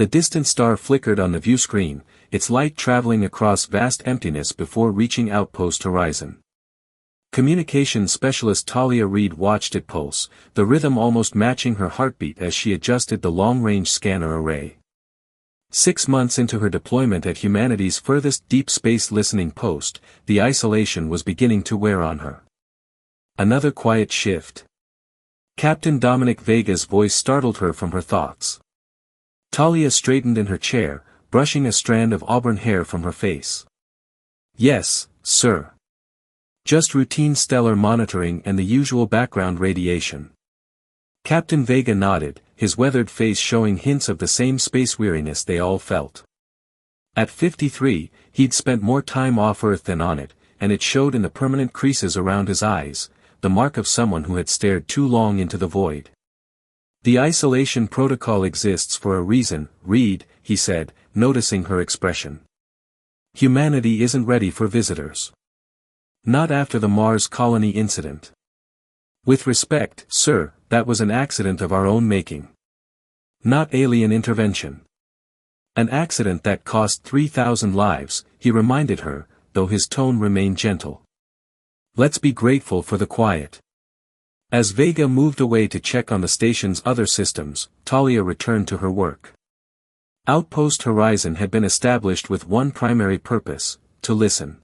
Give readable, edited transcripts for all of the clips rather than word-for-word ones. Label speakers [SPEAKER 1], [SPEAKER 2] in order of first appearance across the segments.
[SPEAKER 1] The distant star flickered on the view screen, its light traveling across vast emptiness before reaching outpost horizon. Communications specialist Talia Reed watched it pulse, the rhythm almost matching her heartbeat as she adjusted the long-range scanner array. 6 months into her deployment at humanity's furthest deep space listening post, the isolation was beginning to wear on her. Another quiet shift. Captain Dominic Vega's voice startled her from her thoughts. Talia straightened in her chair, brushing a strand of auburn hair from her face. "Yes, sir. Just routine stellar monitoring and the usual background radiation." Captain Vega nodded, his weathered face showing hints of the same space weariness they all felt. At 53, he'd spent more time off Earth than on it, and it showed in the permanent creases around his eyes, the mark of someone who had stared too long into the void. "The isolation protocol exists for a reason, Reed," he said, noticing her expression. "Humanity isn't ready for visitors. Not after the Mars colony incident. With respect, sir, that was an accident of our own making. Not alien intervention. An accident that cost 3,000 lives," he reminded her, though his tone remained gentle. "Let's be grateful for the quiet." As Vega moved away to check on the station's other systems, Talia returned to her work. Outpost Horizon had been established with one primary purpose: to listen.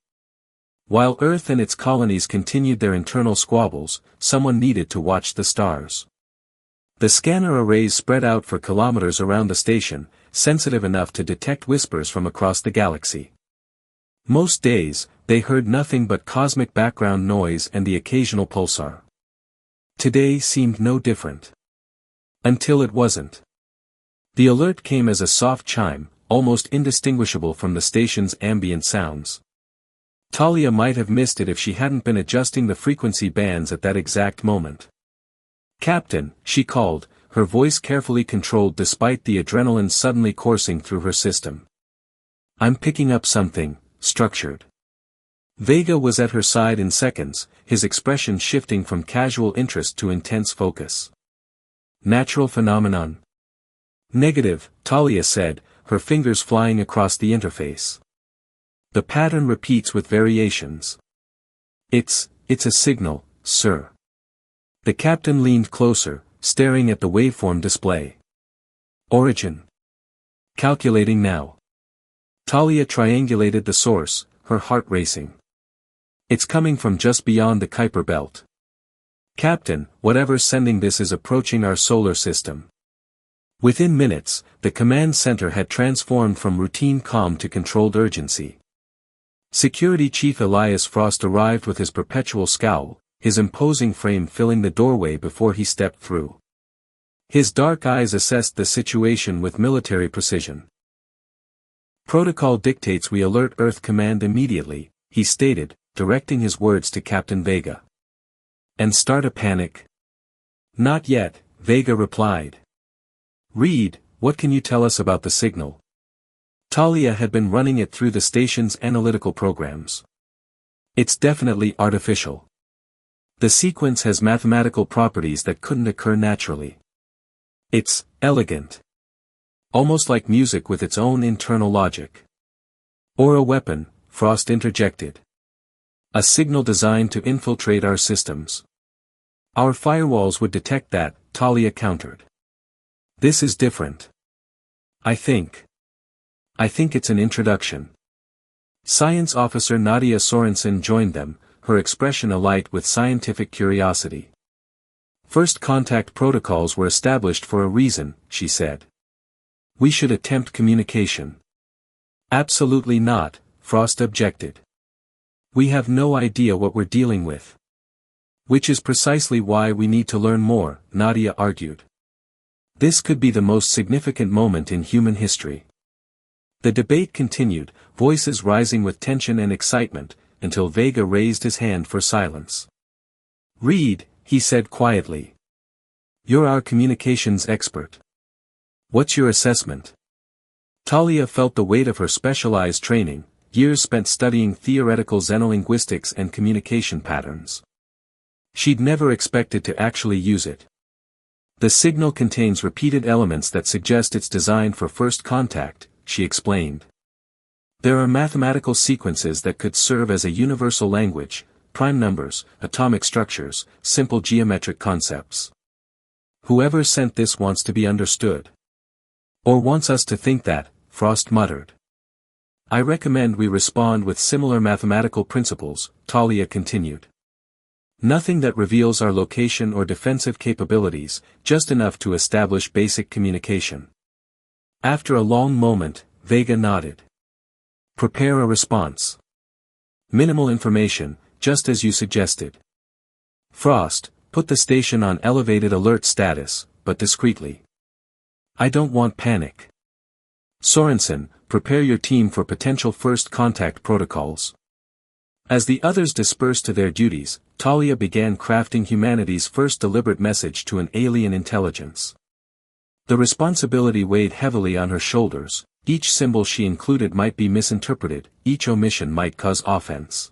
[SPEAKER 1] While Earth and its colonies continued their internal squabbles, someone needed to watch the stars. The scanner arrays spread out for kilometers around the station, sensitive enough to detect whispers from across the galaxy. Most days, they heard nothing but cosmic background noise and the occasional pulsar. Today seemed no different. Until it wasn't. The alert came as a soft chime, almost indistinguishable from the station's ambient sounds. Talia might have missed it if she hadn't been adjusting the frequency bands at that exact moment. "Captain," she called, her voice carefully controlled despite the adrenaline suddenly coursing through her system. "I'm picking up something structured." Vega was at her side in seconds, his expression shifting from casual interest to intense focus. "Natural phenomenon?" "Negative," Talia said, her fingers flying across the interface. "The pattern repeats with variations." It's a signal, sir." The captain leaned closer, staring at the waveform display. "Origin?" "Calculating now." Talia triangulated the source, her heart racing. "It's coming from just beyond the Kuiper belt." "Captain, whatever's sending this is approaching our solar system." Within minutes, the command center had transformed from routine calm to controlled urgency. Security Chief Elias Frost arrived with his perpetual scowl, his imposing frame filling the doorway before he stepped through. His dark eyes assessed the situation with military precision. "Protocol dictates we alert Earth Command immediately," he stated, directing his words to Captain Vega. "And start a panic?" "Not yet," Vega replied. "Reed, what can you tell us about the signal?" Talia had been running it through the station's analytical programs. "It's definitely artificial. The sequence has mathematical properties that couldn't occur naturally. It's elegant. Almost like music with its own internal logic." "Or a weapon," Frost interjected. "A signal designed to infiltrate our systems." "Our firewalls would detect that," Talia countered. "This is different. I think it's an introduction." Science Officer Nadia Sorensen joined them, her expression alight with scientific curiosity. "First contact protocols were established for a reason," she said. "We should attempt communication." "Absolutely not," Frost objected. "We have no idea what we're dealing with." "Which is precisely why we need to learn more," Nadia argued. "This could be the most significant moment in human history." The debate continued, voices rising with tension and excitement, until Vega raised his hand for silence. "Reed," he said quietly. "You're our communications expert. What's your assessment?" Talia felt the weight of her specialized training, years spent studying theoretical xenolinguistics and communication patterns. She'd never expected to actually use it. The signal contains repeated elements that suggest it's designed for first contact, she explained. There are mathematical sequences that could serve as a universal language, prime numbers, atomic structures, simple geometric concepts. Whoever sent this wants to be understood. Or wants us to think that, Frost muttered. I recommend we respond with similar mathematical principles, Talia continued. Nothing that reveals our location or defensive capabilities, just enough to establish basic communication. After a long moment, Vega nodded. Prepare a response. Minimal information, just as you suggested. Frost, put the station on elevated alert status, but discreetly. I don't want panic. Sorensen, prepare your team for potential first contact protocols. As the others dispersed to their duties, Talia began crafting humanity's first deliberate message to an alien intelligence. The responsibility weighed heavily on her shoulders. Each symbol she included might be misinterpreted, each omission might cause offense.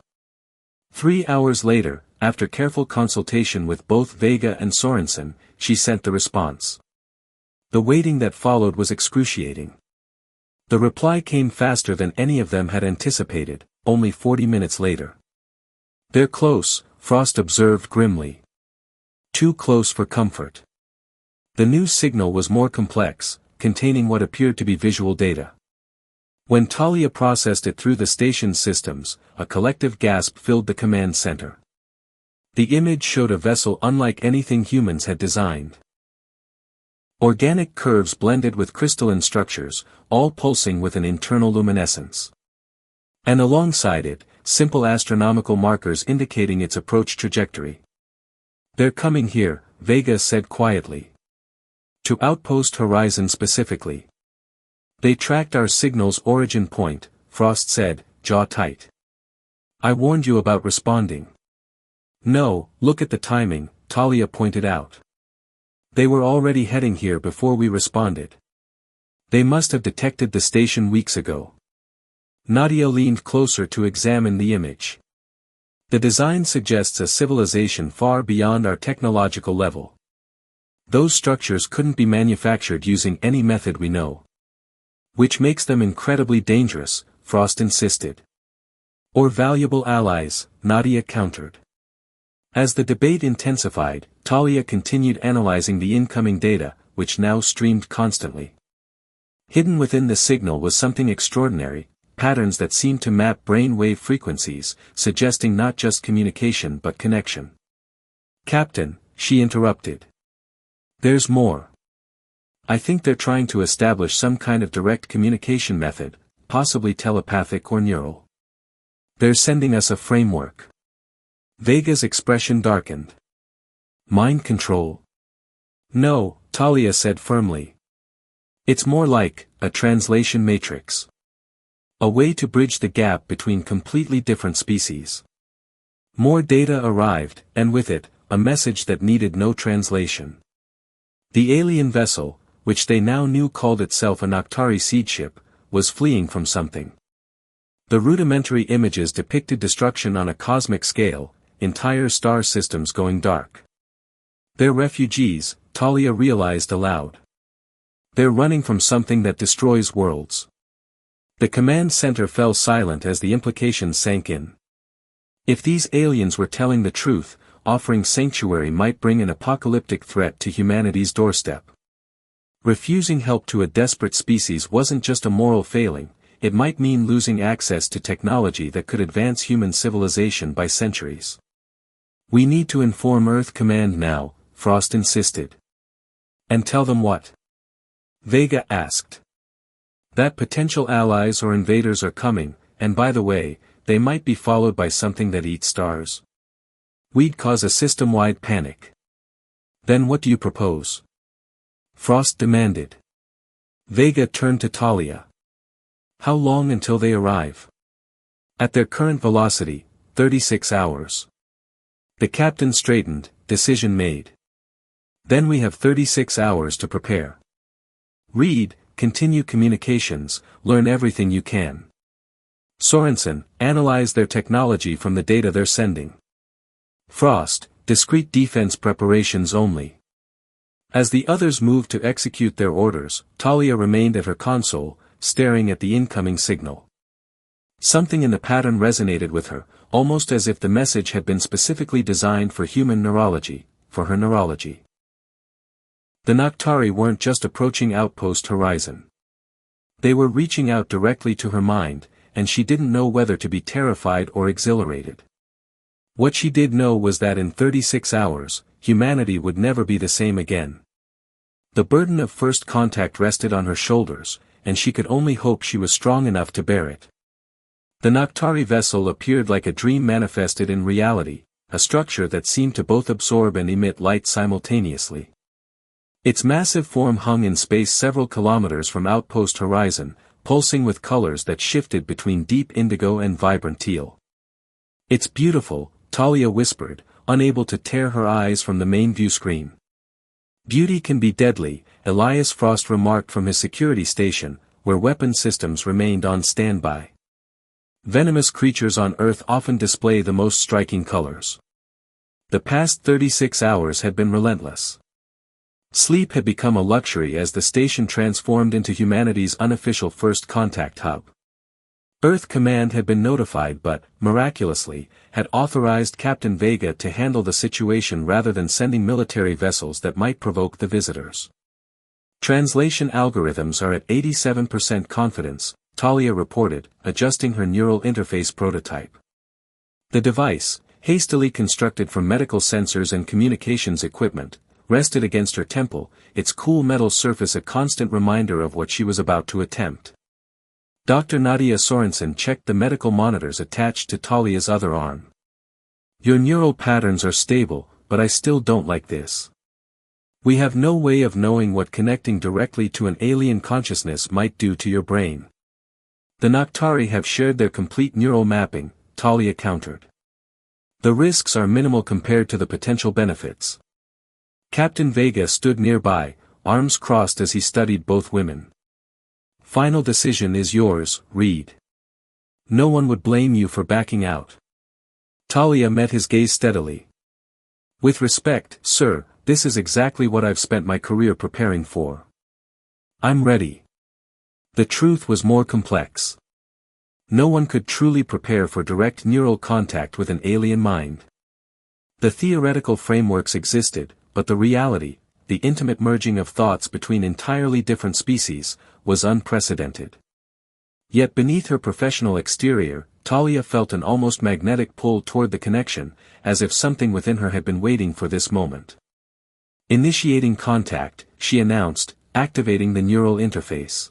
[SPEAKER 1] 3 hours later, after careful consultation with both Vega and Sorensen, she sent the response. The waiting that followed was excruciating. The reply came faster than any of them had anticipated, only 40 minutes later. They're close, Frost observed grimly. Too close for comfort. The new signal was more complex, containing what appeared to be visual data. When Talia processed it through the station's systems, a collective gasp filled the command center. The image showed a vessel unlike anything humans had designed. Organic curves blended with crystalline structures, all pulsing with an internal luminescence. And alongside it, simple astronomical markers indicating its approach trajectory. They're coming here, Vega said quietly. To Outpost Horizon specifically. They tracked our signal's origin point, Frost said, jaw tight. I warned you about responding. No, look at the timing, Talia pointed out. They were already heading here before we responded. They must have detected the station weeks ago. Nadia leaned closer to examine the image. The design suggests a civilization far beyond our technological level. Those structures couldn't be manufactured using any method we know. Which makes them incredibly dangerous, Frost insisted. Or valuable allies, Nadia countered. As the debate intensified, Talia continued analyzing the incoming data, which now streamed constantly. Hidden within the signal was something extraordinary, patterns that seemed to map brain-wave frequencies, suggesting not just communication but connection. Captain, she interrupted. There's more. I think they're trying to establish some kind of direct communication method, possibly telepathic or neural. They're sending us a framework. Vega's expression darkened. Mind control? No, Talia said firmly. It's more like a translation matrix. A way to bridge the gap between completely different species. More data arrived, and with it, a message that needed no translation. The alien vessel, which they now knew called itself a Noctari seed ship, was fleeing from something. The rudimentary images depicted destruction on a cosmic scale, entire star systems going dark. They're refugees, Talia realized aloud. They're running from something that destroys worlds. The command center fell silent as the implications sank in. If these aliens were telling the truth, offering sanctuary might bring an apocalyptic threat to humanity's doorstep. Refusing help to a desperate species wasn't just a moral failing, it might mean losing access to technology that could advance human civilization by centuries. We need to inform Earth Command now, Frost insisted. And tell them what? Vega asked. That potential allies or invaders are coming, and by the way, they might be followed by something that eats stars. We'd cause a system-wide panic. Then what do you propose? Frost demanded. Vega turned to Talia. How long until they arrive? At their current velocity, 36 hours. The captain straightened, decision made. Then we have 36 hours to prepare. Read, continue communications, learn everything you can. Sorensen, analyze their technology from the data they're sending. Frost, discrete defense preparations only. As the others moved to execute their orders, Talia remained at her console, staring at the incoming signal. Something in the pattern resonated with her, almost as if the message had been specifically designed for human neurology, for her neurology. The Noctari weren't just approaching Outpost Horizon. They were reaching out directly to her mind, and she didn't know whether to be terrified or exhilarated. What she did know was that in 36 hours, humanity would never be the same again. The burden of first contact rested on her shoulders, and she could only hope she was strong enough to bear it. The Noctari vessel appeared like a dream manifested in reality, a structure that seemed to both absorb and emit light simultaneously. Its massive form hung in space several kilometers from Outpost Horizon, pulsing with colors that shifted between deep indigo and vibrant teal. "It's beautiful," Talia whispered, unable to tear her eyes from the main view screen. "Beauty can be deadly," Elias Frost remarked from his security station, where weapon systems remained on standby. "Venomous creatures on Earth often display the most striking colors." The past 36 hours had been relentless. Sleep had become a luxury as the station transformed into humanity's unofficial first contact hub. Earth Command had been notified but, miraculously, had authorized Captain Vega to handle the situation rather than sending military vessels that might provoke the visitors. "Translation algorithms are at 87% confidence," Talia reported, adjusting her neural interface prototype. The device, hastily constructed from medical sensors and communications equipment, rested against her temple, its cool metal surface a constant reminder of what she was about to attempt. Dr. Nadia Sorensen checked the medical monitors attached to Talia's other arm. "Your neural patterns are stable, but I still don't like this. We have no way of knowing what connecting directly to an alien consciousness might do to your brain." "The Noctari have shared their complete neural mapping," Talia countered. "The risks are minimal compared to the potential benefits." Captain Vega stood nearby, arms crossed as he studied both women. "Final decision is yours, Reed. No one would blame you for backing out." Talia met his gaze steadily. "With respect, sir, this is exactly what I've spent my career preparing for. I'm ready." The truth was more complex. No one could truly prepare for direct neural contact with an alien mind. The theoretical frameworks existed, but the reality, the intimate merging of thoughts between entirely different species, was unprecedented. Yet beneath her professional exterior, Talia felt an almost magnetic pull toward the connection, as if something within her had been waiting for this moment. "Initiating contact," she announced, activating the neural interface.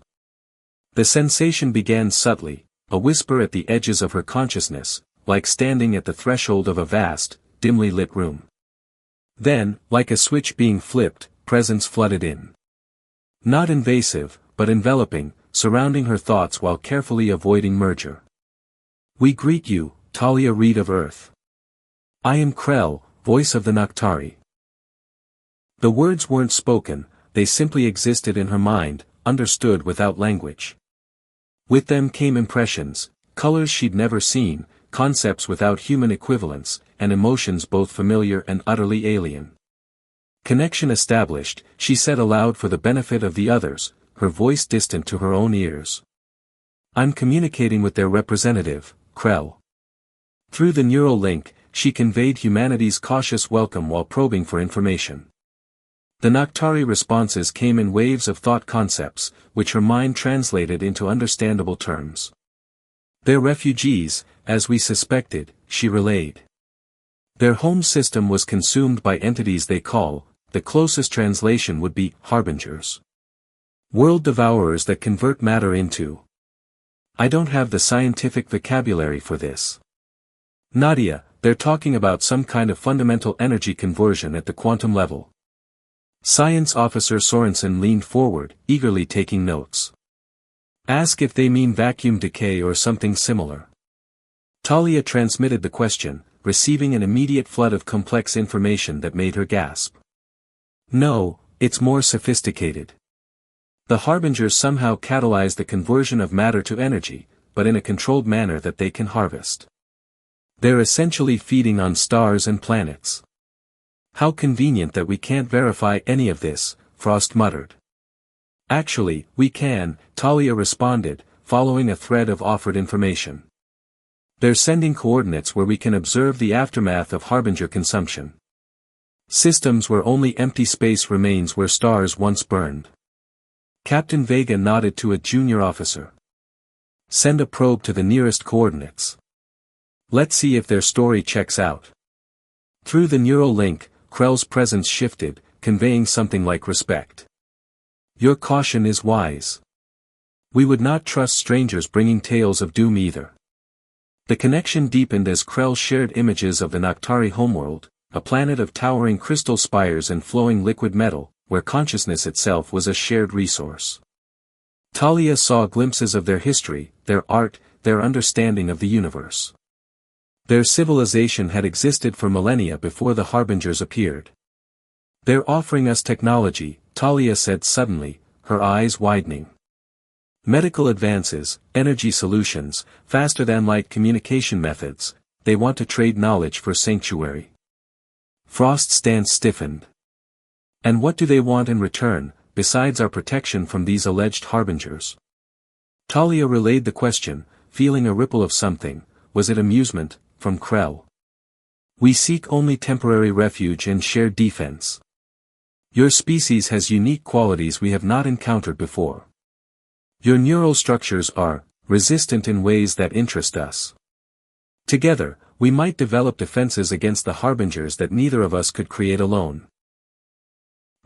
[SPEAKER 1] The sensation began subtly, a whisper at the edges of her consciousness, like standing at the threshold of a vast, dimly lit room. Then, like a switch being flipped, presence flooded in. Not invasive, but enveloping, surrounding her thoughts while carefully avoiding merger. "We greet you, Talia Reed of Earth. I am Krell, voice of the Noctari." The words weren't spoken, they simply existed in her mind, understood without language. With them came impressions, colors she'd never seen, concepts without human equivalents, and emotions both familiar and utterly alien. Connection established, she said aloud for the benefit of the others, her voice distant to her own ears. "I'm communicating with their representative, Krell." Through the neural link, she conveyed humanity's cautious welcome while probing for information. The Noctari responses came in waves of thought concepts, which her mind translated into understandable terms. "They're refugees, as we suspected," she relayed. "Their home system was consumed by entities they call, the closest translation would be, harbingers. World devourers that convert matter into. I don't have the scientific vocabulary for this. Nadia, they're talking about some kind of fundamental energy conversion at the quantum level." Science Officer Sorensen leaned forward, eagerly taking notes. "Ask if they mean vacuum decay or something similar." Talia transmitted the question, receiving an immediate flood of complex information that made her gasp. "No, it's more sophisticated. The harbingers somehow catalyze the conversion of matter to energy, but in a controlled manner that they can harvest. They're essentially feeding on stars and planets. How convenient that we can't verify any of this, Frost muttered. Actually, we can, Talia responded, following a thread of offered information. They're sending coordinates where we can observe the aftermath of Harbinger consumption. Systems where only empty space remains where stars once burned. Captain Vega nodded to a junior officer. Send a probe to the nearest coordinates. Let's see if their story checks out. Through the neural link, Krell's presence shifted, conveying something like respect. Your caution is wise. We would not trust strangers bringing tales of doom either. The connection deepened as Krell shared images of the Noctari homeworld, a planet of towering crystal spires and flowing liquid metal, where consciousness itself was a shared resource. Talia saw glimpses of their history, their art, their understanding of the universe. Their civilization had existed for millennia before the Harbingers appeared. They're offering us technology, Talia said suddenly, her eyes widening. Medical advances, energy solutions, faster-than-light communication methods, they want to trade knowledge for sanctuary. Frost's stance stiffened. And what do they want in return, besides our protection from these alleged Harbingers? Talia relayed the question, feeling a ripple of something, was it amusement, from Krell. We seek only temporary refuge and shared defense. Your species has unique qualities we have not encountered before. Your neural structures are resistant in ways that interest us. Together, we might develop defenses against the Harbingers that neither of us could create alone.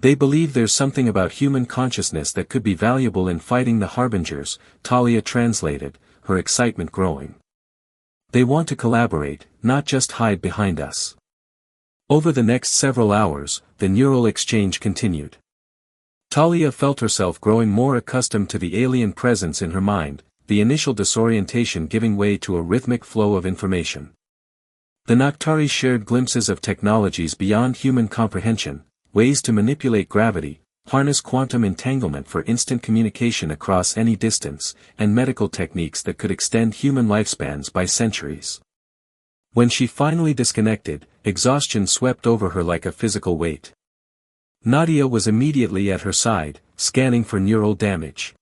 [SPEAKER 1] They believe there's something about human consciousness that could be valuable in fighting the Harbingers, Talia translated, her excitement growing. They want to collaborate, not just hide behind us. Over the next several hours, the neural exchange continued. Talia felt herself growing more accustomed to the alien presence in her mind, the initial disorientation giving way to a rhythmic flow of information. The Noctari shared glimpses of technologies beyond human comprehension, ways to manipulate gravity, harness quantum entanglement for instant communication across any distance, and medical techniques that could extend human lifespans by centuries. When she finally disconnected, exhaustion swept over her like a physical weight. Nadia was immediately at her side, scanning for neural damage.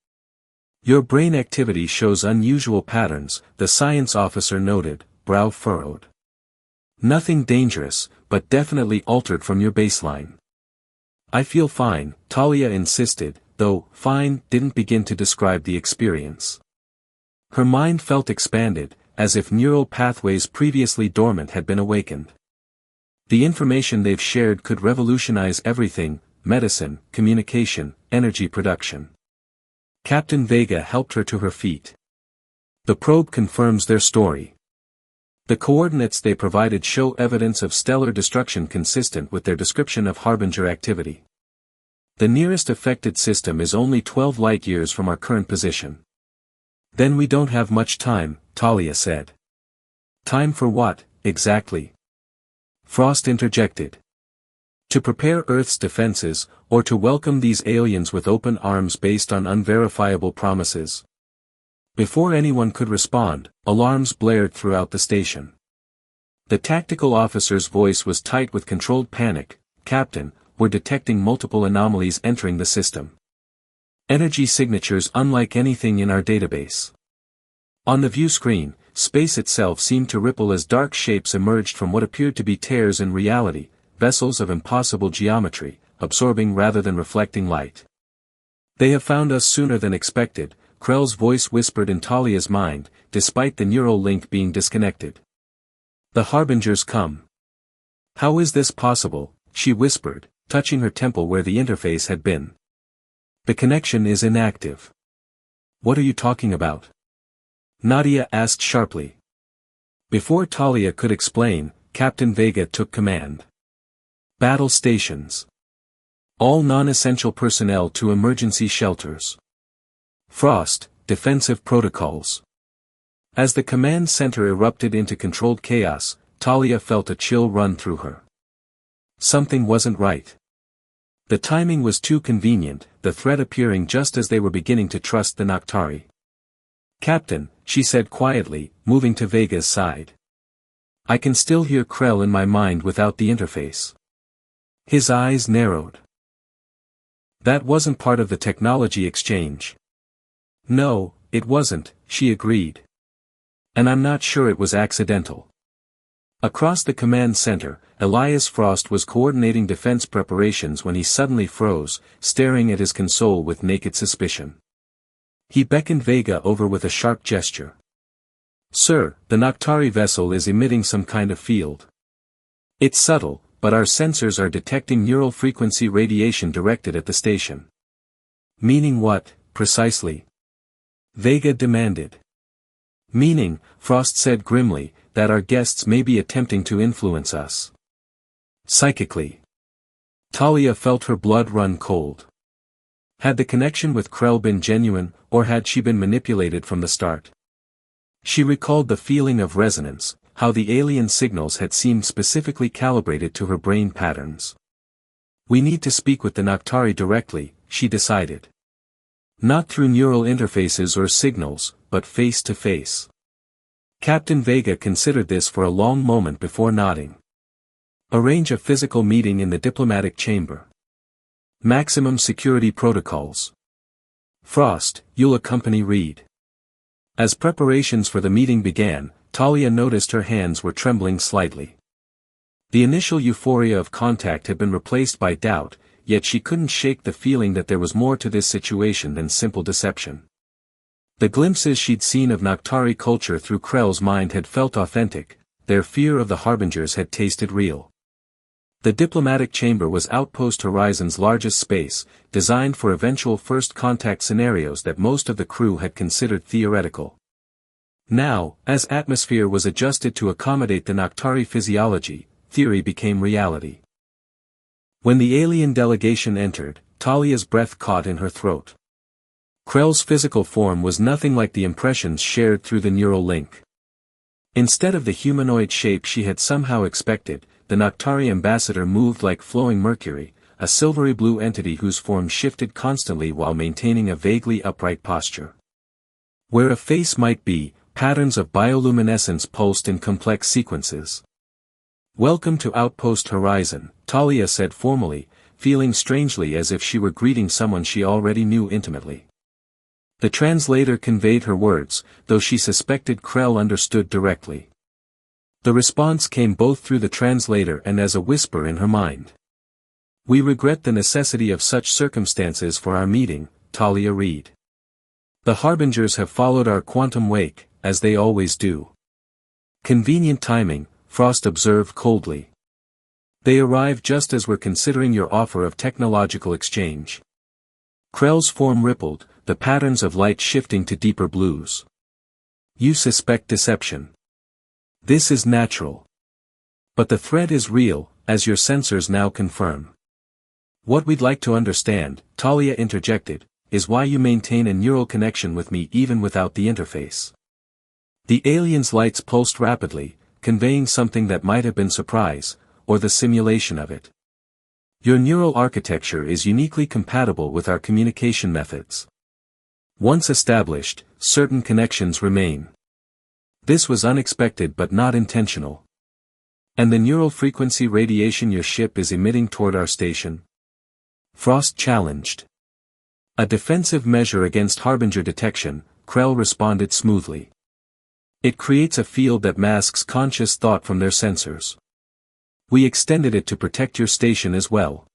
[SPEAKER 1] Your brain activity shows unusual patterns, the science officer noted, brow furrowed. Nothing dangerous, but definitely altered from your baseline. I feel fine, Talia insisted, though fine didn't begin to describe the experience. Her mind felt expanded, as if neural pathways previously dormant had been awakened. The information they've shared could revolutionize everything, medicine, communication, energy production. Captain Vega helped her to her feet. The probe confirms their story. The coordinates they provided show evidence of stellar destruction consistent with their description of Harbinger activity. The nearest affected system is only 12 light-years from our current position. Then we don't have much time, Talia said. Time for what, exactly? Frost interjected. To prepare Earth's defenses, or to welcome these aliens with open arms based on unverifiable promises. Before anyone could respond, alarms blared throughout the station. The tactical officer's voice was tight with controlled panic. Captain, we're detecting multiple anomalies entering the system. Energy signatures unlike anything in our database. On the view screen, space itself seemed to ripple as dark shapes emerged from what appeared to be tears in reality, vessels of impossible geometry, absorbing rather than reflecting light. They have found us sooner than expected, Krell's voice whispered in Talia's mind, despite the neural link being disconnected. The Harbingers come. How is this possible? She whispered, touching her temple where the interface had been. The connection is inactive. What are you talking about? Nadia asked sharply. Before Talia could explain, Captain Vega took command. Battle stations. All non-essential personnel to emergency shelters. Frost, defensive protocols. As the command center erupted into controlled chaos, Talia felt a chill run through her. Something wasn't right. The timing was too convenient, the threat appearing just as they were beginning to trust the Noctari. Captain, she said quietly, moving to Vega's side. I can still hear Krell in my mind without the interface. His eyes narrowed. That wasn't part of the technology exchange. No, it wasn't, she agreed. And I'm not sure it was accidental. Across the command center, Elias Frost was coordinating defense preparations when he suddenly froze, staring at his console with naked suspicion. He beckoned Vega over with a sharp gesture. Sir, the Noctari vessel is emitting some kind of field. It's subtle, but our sensors are detecting neural frequency radiation directed at the station. Meaning what, precisely? Vega demanded. Meaning, Frost said grimly, that our guests may be attempting to influence us. Psychically. Talia felt her blood run cold. Had the connection with Krell been genuine, or had she been manipulated from the start? She recalled the feeling of resonance, how the alien signals had seemed specifically calibrated to her brain patterns. We need to speak with the Noctari directly, she decided. Not through neural interfaces or signals, but face to face. Captain Vega considered this for a long moment before nodding. Arrange a physical meeting in the diplomatic chamber. Maximum security protocols. Frost, you'll accompany Reed. As preparations for the meeting began, Talia noticed her hands were trembling slightly. The initial euphoria of contact had been replaced by doubt, yet she couldn't shake the feeling that there was more to this situation than simple deception. The glimpses she'd seen of Noctari culture through Krell's mind had felt authentic, their fear of the Harbingers had tasted real. The diplomatic chamber was Outpost Horizon's largest space, designed for eventual first contact scenarios that most of the crew had considered theoretical. Now, as atmosphere was adjusted to accommodate the Noctari physiology, theory became reality. When the alien delegation entered, Talia's breath caught in her throat. Krell's physical form was nothing like the impressions shared through the neural link. Instead of the humanoid shape she had somehow expected, the Noctari ambassador moved like flowing mercury, a silvery blue entity whose form shifted constantly while maintaining a vaguely upright posture. Where a face might be, patterns of bioluminescence pulsed in complex sequences. Welcome to Outpost Horizon, Talia said formally, feeling strangely as if she were greeting someone she already knew intimately. The translator conveyed her words, though she suspected Krell understood directly. The response came both through the translator and as a whisper in her mind. We regret the necessity of such circumstances for our meeting, Talia Reed. The Harbingers have followed our quantum wake, as they always do. Convenient timing, Frost observed coldly. They arrived just as we're considering your offer of technological exchange. Krell's form rippled, the patterns of light shifting to deeper blues. You suspect deception. This is natural. But the threat is real, as your sensors now confirm. What we'd like to understand, Talia interjected, is why you maintain a neural connection with me even without the interface. The alien's lights pulsed rapidly, conveying something that might have been surprise, or the simulation of it. Your neural architecture is uniquely compatible with our communication methods. Once established, certain connections remain. This was unexpected but not intentional. And the neural frequency radiation your ship is emitting toward our station? Frost challenged. A defensive measure against Harbinger detection, Krell responded smoothly. It creates a field that masks conscious thought from their sensors. We extended it to protect your station as well.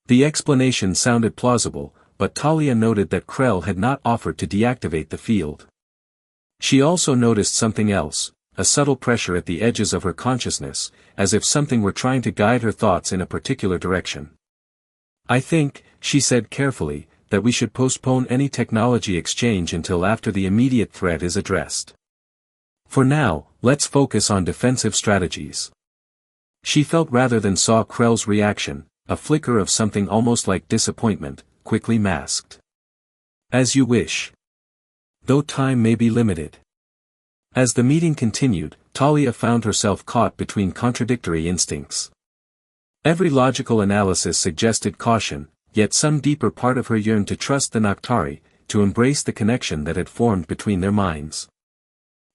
[SPEAKER 1] The explanation sounded plausible, but Talia noted that Krell had not offered to deactivate the field. She also noticed something else, a subtle pressure at the edges of her consciousness, as if something were trying to guide her thoughts in a particular direction. I think, she said carefully, that we should postpone any technology exchange until after the immediate threat is addressed. For now, let's focus on defensive strategies. She felt rather than saw Krell's reaction, a flicker of something almost like disappointment, quickly masked. As you wish. Though time may be limited. As the meeting continued, Talia found herself caught between contradictory instincts. Every logical analysis suggested caution, yet some deeper part of her yearned to trust the Noctari, to embrace the connection that had formed between their minds.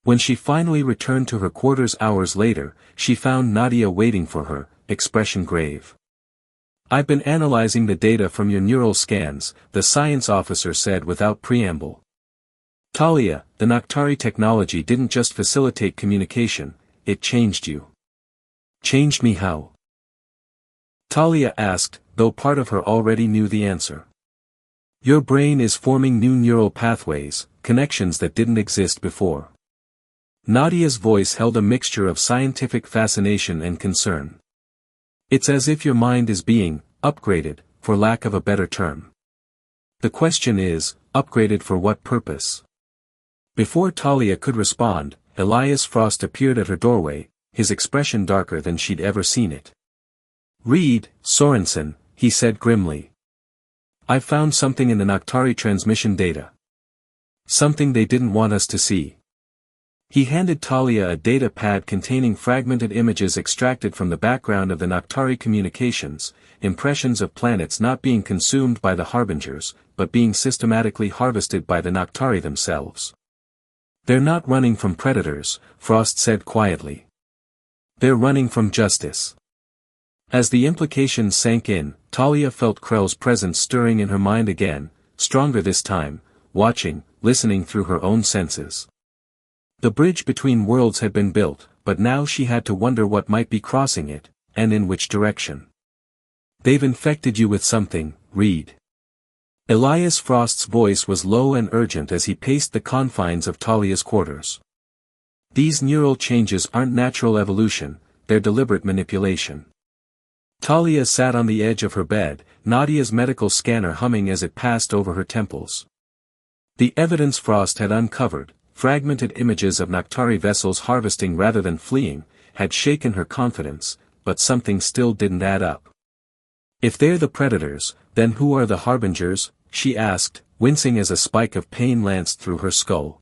[SPEAKER 1] When she finally returned to her quarters hours later, she found Nadia waiting for her, expression grave. I've been analyzing the data from your neural scans, the science officer said without preamble. Talia, the Noctari technology didn't just facilitate communication, it changed you. Changed me how? Talia asked, though part of her already knew the answer. Your brain is forming new neural pathways, connections that didn't exist before. Nadia's voice held a mixture of scientific fascination and concern. It's as if your mind is being upgraded, for lack of a better term. The question is, upgraded for what purpose? Before Talia could respond, Elias Frost appeared at her doorway, his expression darker than she'd ever seen it. Reed, Sorensen, he said grimly. I've found something in the Noctari transmission data. Something they didn't want us to see. He handed Talia a data pad containing fragmented images extracted from the background of the Noctari communications, impressions of planets not being consumed by the Harbingers, but being systematically harvested by the Noctari themselves. They're not running from predators, Frost said quietly. They're running from justice. As the implications sank in, Talia felt Krell's presence stirring in her mind again, stronger this time, watching, listening through her own senses. The bridge between worlds had been built, but now she had to wonder what might be crossing it, and in which direction. They've infected you with something, Reed. Elias Frost's voice was low and urgent as he paced the confines of Talia's quarters. These neural changes aren't natural evolution, they're deliberate manipulation. Talia sat on the edge of her bed, Nadia's medical scanner humming as it passed over her temples. The evidence Frost had uncovered, fragmented images of Noctari vessels harvesting rather than fleeing, had shaken her confidence, but something still didn't add up. If they're the predators, then who are the Harbingers? She asked, wincing as a spike of pain lanced through her skull.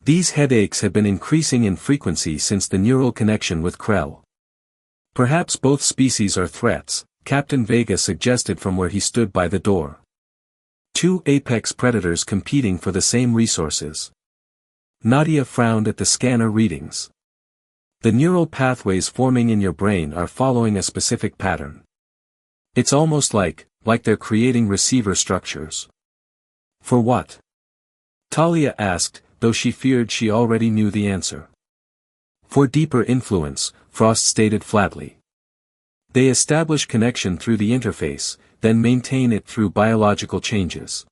[SPEAKER 1] These headaches had been increasing in frequency since the neural connection with Krell. Perhaps both species are threats, Captain Vega suggested from where he stood by the door. Two apex predators competing for the same resources. Nadia frowned at the scanner readings. The neural pathways forming in your brain are following a specific pattern. It's almost like they're creating receiver structures. For what? Talia asked, though she feared she already knew the answer. For deeper influence, Frost stated flatly. They establish connection through the interface, then maintain it through biological changes.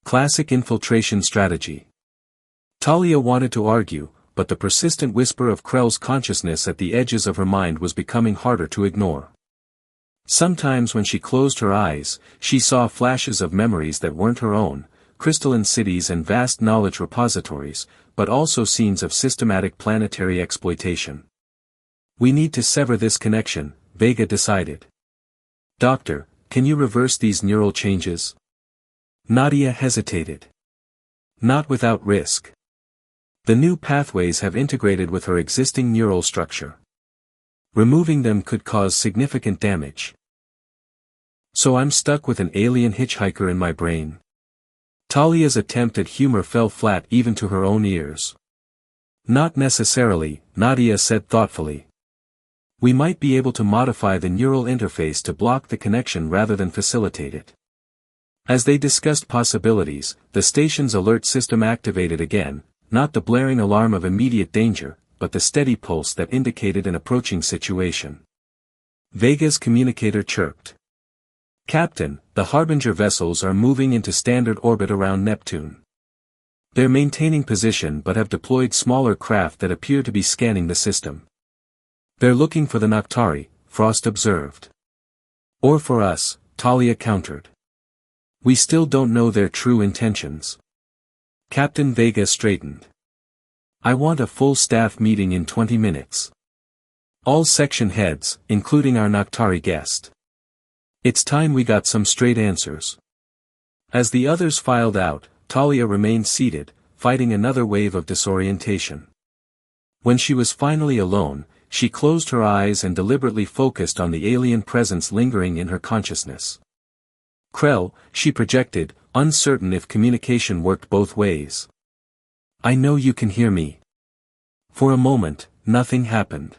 [SPEAKER 1] Classic infiltration strategy. Talia wanted to argue, but the persistent whisper of Krell's consciousness at the edges of her mind was becoming harder to ignore. Sometimes when she closed her eyes, she saw flashes of memories that weren't her own, crystalline cities and vast knowledge repositories, but also scenes of systematic planetary exploitation. We need to sever this connection, Vega decided. Doctor, can you reverse these neural changes? Nadia hesitated. Not without risk. The new pathways have integrated with her existing neural structure. Removing them could cause significant damage. So I'm stuck with an alien hitchhiker in my brain. Talia's attempt at humor fell flat even to her own ears. Not necessarily, Nadia said thoughtfully. We might be able to modify the neural interface to block the connection rather than facilitate it. As they discussed possibilities, the station's alert system activated again, not the blaring alarm of immediate danger, but the steady pulse that indicated an approaching situation. Vega's communicator chirped. Captain, the Harbinger vessels are moving into standard orbit around Neptune. They're maintaining position but have deployed smaller craft that appear to be scanning the system. They're looking for the Noctari, Frost observed. Or for us, Talia countered. We still don't know their true intentions. Captain Vega straightened. I want a full staff meeting in 20 minutes. All section heads, including our Noctari guest. It's time we got some straight answers. As the others filed out, Talia remained seated, fighting another wave of disorientation. When she was finally alone, she closed her eyes and deliberately focused on the alien presence lingering in her consciousness. Krell, she projected, uncertain if communication worked both ways. I know you can hear me. For a moment, nothing happened.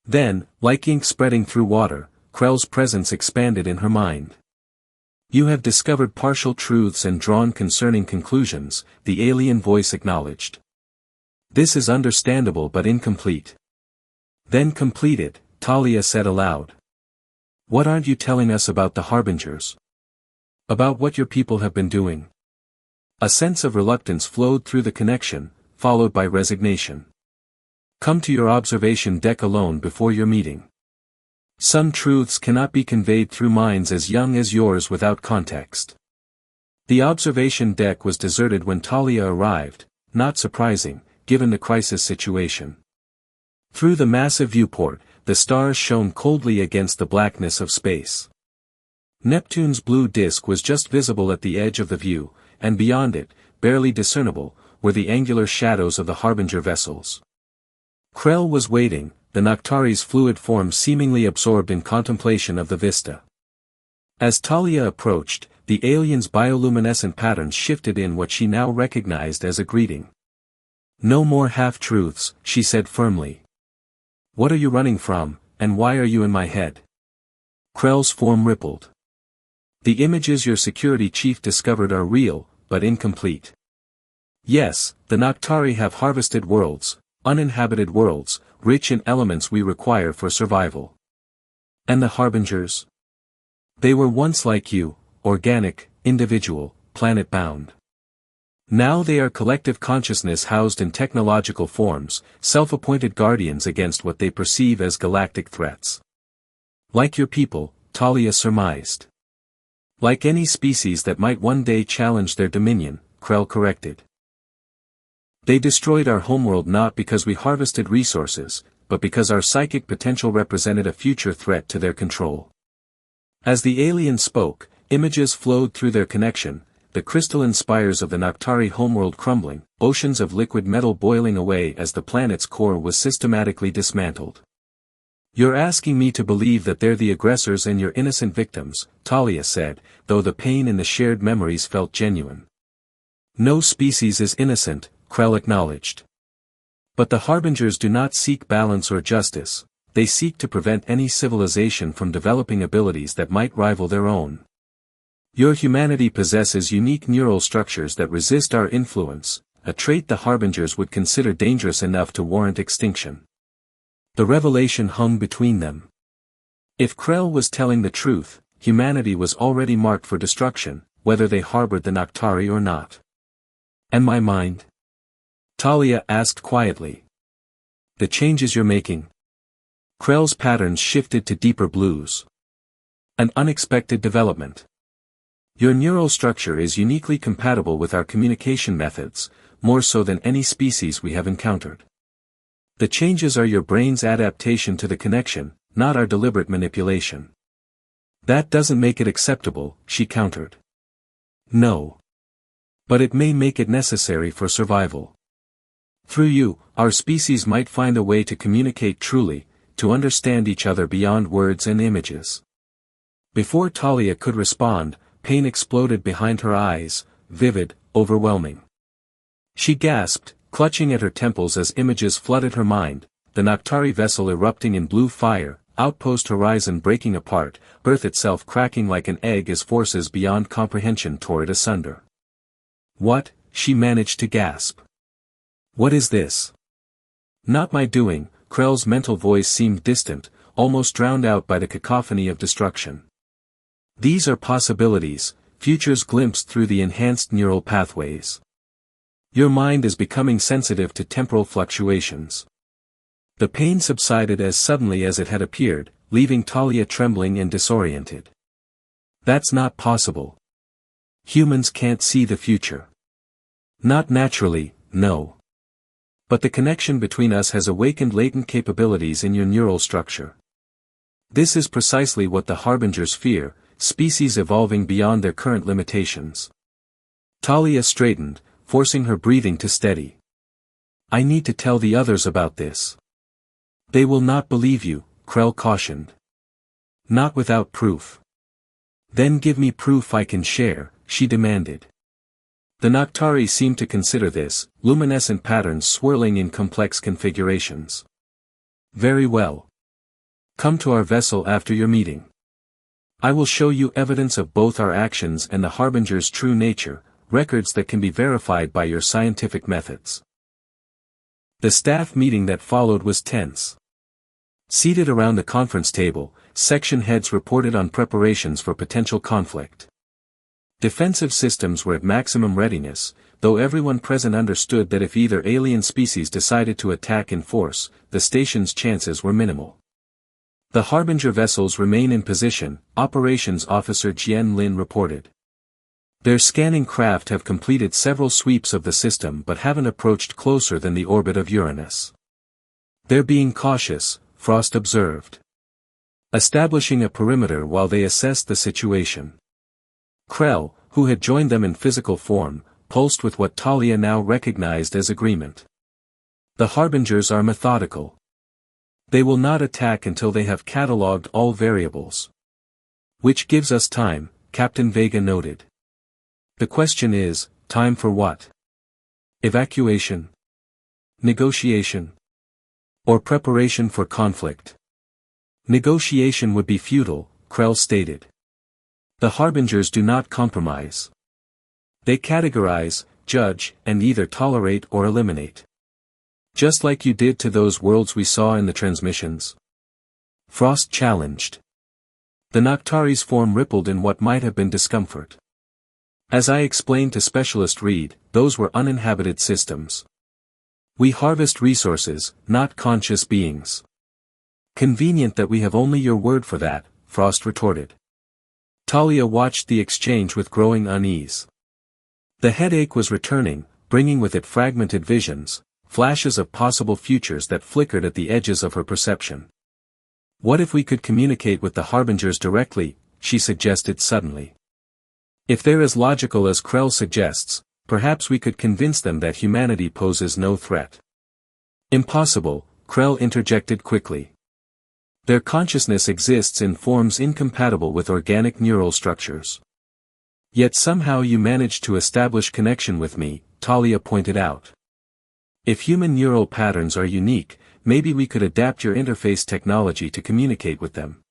[SPEAKER 1] Then, like ink spreading through water, Krell's presence expanded in her mind. You have discovered partial truths and drawn concerning conclusions, the alien voice acknowledged. This is understandable but incomplete. Then complete it, Talia said aloud. What aren't you telling us about the Harbingers? About what your people have been doing? A sense of reluctance flowed through the connection, followed by resignation. Come to your observation deck alone before your meeting. Some truths cannot be conveyed through minds as young as yours without context. The observation deck was deserted when Talia arrived, not surprising, given the crisis situation. Through the massive viewport, the stars shone coldly against the blackness of space. Neptune's blue disk was just visible at the edge of the view, and beyond it, barely discernible, were the angular shadows of the Harbinger vessels. Krell was waiting, the Noctari's fluid form seemingly absorbed in contemplation of the vista. As Talia approached, the alien's bioluminescent patterns shifted in what she now recognized as a greeting. No more half-truths, she said firmly. What are you running from, and why are you in my head? Krell's form rippled. The images your security chief discovered are real, but incomplete. Yes, the Noctari have harvested worlds, uninhabited worlds, rich in elements we require for survival. And the Harbingers? They were once like you, organic, individual, planet-bound. Now they are collective consciousness housed in technological forms, self-appointed guardians against what they perceive as galactic threats. Like your people, Talia surmised. Like any species that might one day challenge their dominion, Krell corrected. They destroyed our homeworld not because we harvested resources, but because our psychic potential represented a future threat to their control. As the alien spoke, images flowed through their connection, the crystalline spires of the Noctari homeworld crumbling, oceans of liquid metal boiling away as the planet's core was systematically dismantled. You're asking me to believe that they're the aggressors and your innocent victims, Talia said, though the pain in the shared memories felt genuine. No species is innocent, Krell acknowledged. But the Harbingers do not seek balance or justice, they seek to prevent any civilization from developing abilities that might rival their own. Your humanity possesses unique neural structures that resist our influence, a trait the Harbingers would consider dangerous enough to warrant extinction. The revelation hung between them. If Krell was telling the truth, humanity was already marked for destruction, whether they harbored the Noctari or not. And my mind? Talia asked quietly. The changes you're making. Krell's patterns shifted to deeper blues. An unexpected development. Your neural structure is uniquely compatible with our communication methods, more so than any species we have encountered. The changes are your brain's adaptation to the connection, not our deliberate manipulation. That doesn't make it acceptable, she countered. No. But it may make it necessary for survival. Through you, our species might find a way to communicate truly, to understand each other beyond words and images. Before Talia could respond, pain exploded behind her eyes, vivid, overwhelming. She gasped, clutching at her temples as images flooded her mind, the Noctari vessel erupting in blue fire, outpost horizon breaking apart, Earth itself cracking like an egg as forces beyond comprehension tore it asunder. What, she managed to gasp. What is this? Not my doing, Krell's mental voice seemed distant, almost drowned out by the cacophony of destruction. These are possibilities, futures glimpsed through the enhanced neural pathways. Your mind is becoming sensitive to temporal fluctuations. The pain subsided as suddenly as it had appeared, leaving Talia trembling and disoriented. That's not possible. Humans can't see the future. Not naturally, no. But the connection between us has awakened latent capabilities in your neural structure. This is precisely what the Harbingers fear, species evolving beyond their current limitations. Talia straightened, forcing her breathing to steady. I need to tell the others about this. They will not believe you, Krell cautioned. Not without proof. Then give me proof I can share, she demanded. The Noctari seemed to consider this, luminescent patterns swirling in complex configurations. Very well. Come to our vessel after your meeting. I will show you evidence of both our actions and the Harbinger's true nature, records that can be verified by your scientific methods. The staff meeting that followed was tense. Seated around the conference table, section heads reported on preparations for potential conflict. Defensive systems were at maximum readiness, though everyone present understood that if either alien species decided to attack in force, the station's chances were minimal. The Harbinger vessels remain in position, Operations Officer Jian Lin reported. Their scanning craft have completed several sweeps of the system but haven't approached closer than the orbit of Uranus. They're being cautious, Frost observed. Establishing a perimeter while they assess the situation. Krell, who had joined them in physical form, pulsed with what Talia now recognized as agreement. The Harbingers are methodical. They will not attack until they have catalogued all variables. Which gives us time, Captain Vega noted. The question is, time for what? Evacuation? Negotiation? Or preparation for conflict? Negotiation would be futile, Krell stated. The Harbingers do not compromise. They categorize, judge, and either tolerate or eliminate. Just like you did to those worlds we saw in the transmissions. Frost challenged. The Noctari's form rippled in what might have been discomfort. As I explained to Specialist Reed, those were uninhabited systems. We harvest resources, not conscious beings. Convenient that we have only your word for that, Frost retorted. Talia watched the exchange with growing unease. The headache was returning, bringing with it fragmented visions, flashes of possible futures that flickered at the edges of her perception. What if we could communicate with the Harbingers directly, she suggested suddenly. If they're as logical as Krell suggests, perhaps we could convince them that humanity poses no threat. Impossible, Krell interjected quickly. Their consciousness exists in forms incompatible with organic neural structures. Yet somehow you managed to establish connection with me, Talia pointed out. If human neural patterns are unique, maybe we could adapt your interface technology to communicate with them.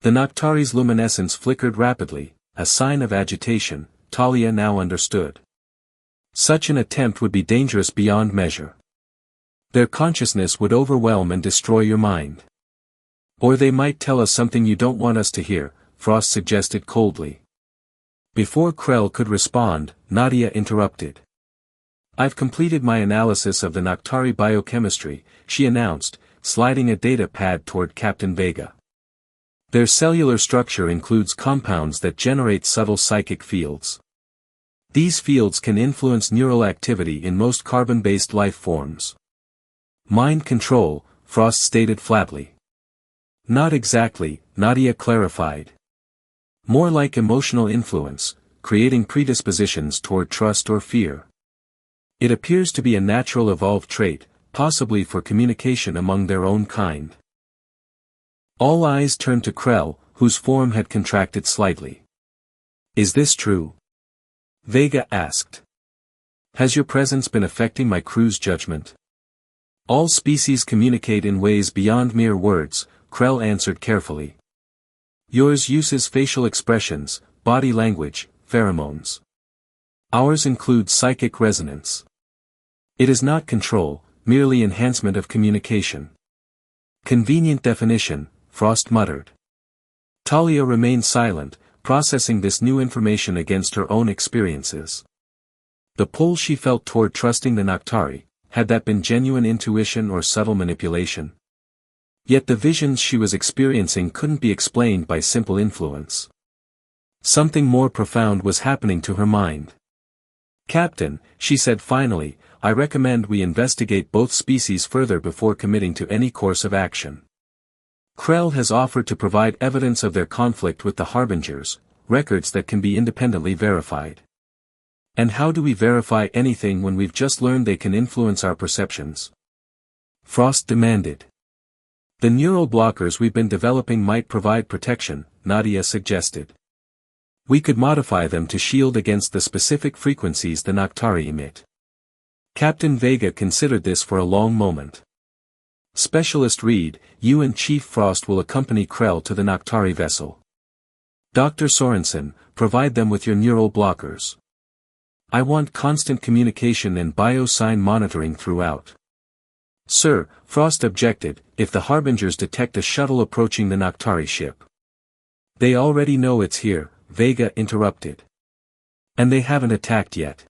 [SPEAKER 1] The Noctari's luminescence flickered rapidly, a sign of agitation, Talia now understood. Such an attempt would be dangerous beyond measure. Their consciousness would overwhelm and destroy your mind. Or they might tell us something you don't want us to hear, Frost suggested coldly. Before Krell could respond, Nadia interrupted. I've completed my analysis of the Noctari biochemistry, she announced, sliding a data pad toward Captain Vega. Their cellular structure includes compounds that generate subtle psychic fields. These fields can influence neural activity in most carbon-based life forms. Mind control, Frost stated flatly. Not exactly, Nadia clarified. More like emotional influence, creating predispositions toward trust or fear. It appears to be a natural evolved trait, possibly for communication among their own kind. All eyes turned to Krell, whose form had contracted slightly. Is this true? Vega asked. Has your presence been affecting my crew's judgment? All species communicate in ways beyond mere words, Krell answered carefully. Yours uses facial expressions, body language, pheromones. Ours includes psychic resonance. It is not control, merely enhancement of communication. Convenient definition, Frost muttered. Talia remained silent, processing this new information against her own experiences. The pull she felt toward trusting the Noctari, had that been genuine intuition or subtle manipulation? Yet the visions she was experiencing couldn't be explained by simple influence. Something more profound was happening to her mind. Captain, she said finally, I recommend we investigate both species further before committing to any course of action. Krell has offered to provide evidence of their conflict with the Harbingers, records that can be independently verified. And how do we verify anything when we've just learned they can influence our perceptions? Frost demanded. The neural blockers we've been developing might provide protection, Nadia suggested. We could modify them to shield against the specific frequencies the Noctari emit. Captain Vega considered this for a long moment. Specialist Reed, you and Chief Frost will accompany Krell to the Noctari vessel. Dr. Sorensen, provide them with your neural blockers. I want constant communication and biosign monitoring throughout. Sir, Frost objected, if the Harbingers detect a shuttle approaching the Noctari ship. They already know it's here, Vega interrupted. And they haven't attacked yet.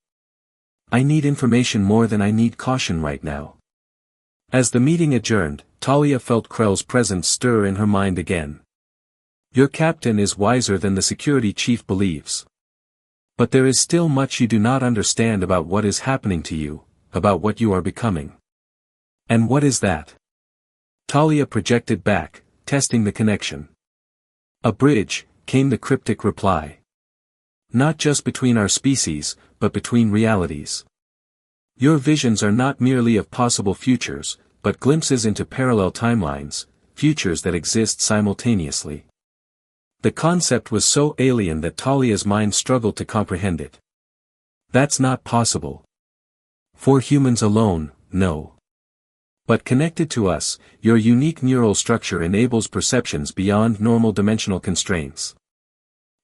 [SPEAKER 1] I need information more than I need caution right now. As the meeting adjourned, Talia felt Krell's presence stir in her mind again. Your captain is wiser than the security chief believes. But there is still much you do not understand about what is happening to you, about what you are becoming. And what is that? Talia projected back, testing the connection. A bridge, came the cryptic reply. Not just between our species, but between realities. Your visions are not merely of possible futures, but glimpses into parallel timelines, futures that exist simultaneously. The concept was so alien that Talia's mind struggled to comprehend it. That's not possible. For humans alone, no. But connected to us, your unique neural structure enables perceptions beyond normal dimensional constraints.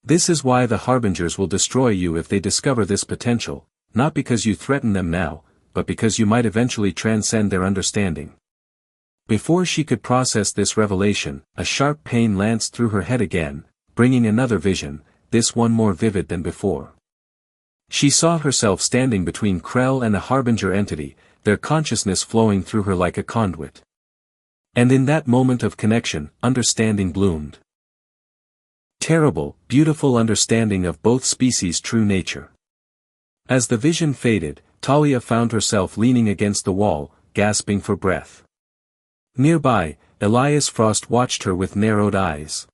[SPEAKER 1] This is why the Harbingers will destroy you if they discover this potential, not because you threaten them now, but because you might eventually transcend their understanding. Before she could process this revelation, a sharp pain lanced through her head again, bringing another vision, this one more vivid than before. She saw herself standing between Krell and a Harbinger entity, their consciousness flowing through her like a conduit. And in that moment of connection, understanding bloomed. Terrible, beautiful understanding of both species' true nature. As the vision faded, Talia found herself leaning against the wall, gasping for breath. Nearby, Elias Frost watched her with narrowed eyes.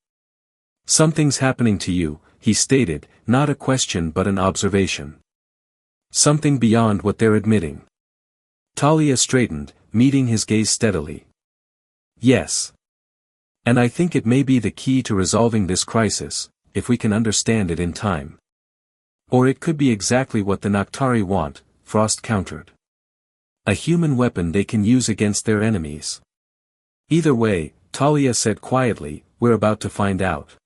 [SPEAKER 1] Something's happening to you, he stated, not a question but an observation. Something beyond what they're admitting. Talia straightened, meeting his gaze steadily. Yes. And I think it may be the key to resolving this crisis, if we can understand it in time. Or it could be exactly what the Noctari want, Frost countered. A human weapon they can use against their enemies. Either way, Talia said quietly, we're about to find out.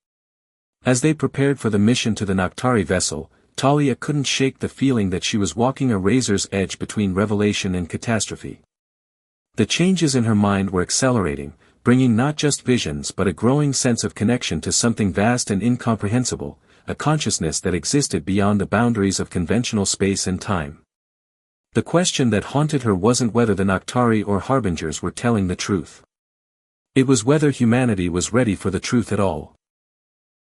[SPEAKER 1] As they prepared for the mission to the Noctari vessel, Talia couldn't shake the feeling that she was walking a razor's edge between revelation and catastrophe. The changes in her mind were accelerating, bringing not just visions but a growing sense of connection to something vast and incomprehensible, a consciousness that existed beyond the boundaries of conventional space and time. The question that haunted her wasn't whether the Noctari or Harbingers were telling the truth. It was whether humanity was ready for the truth at all.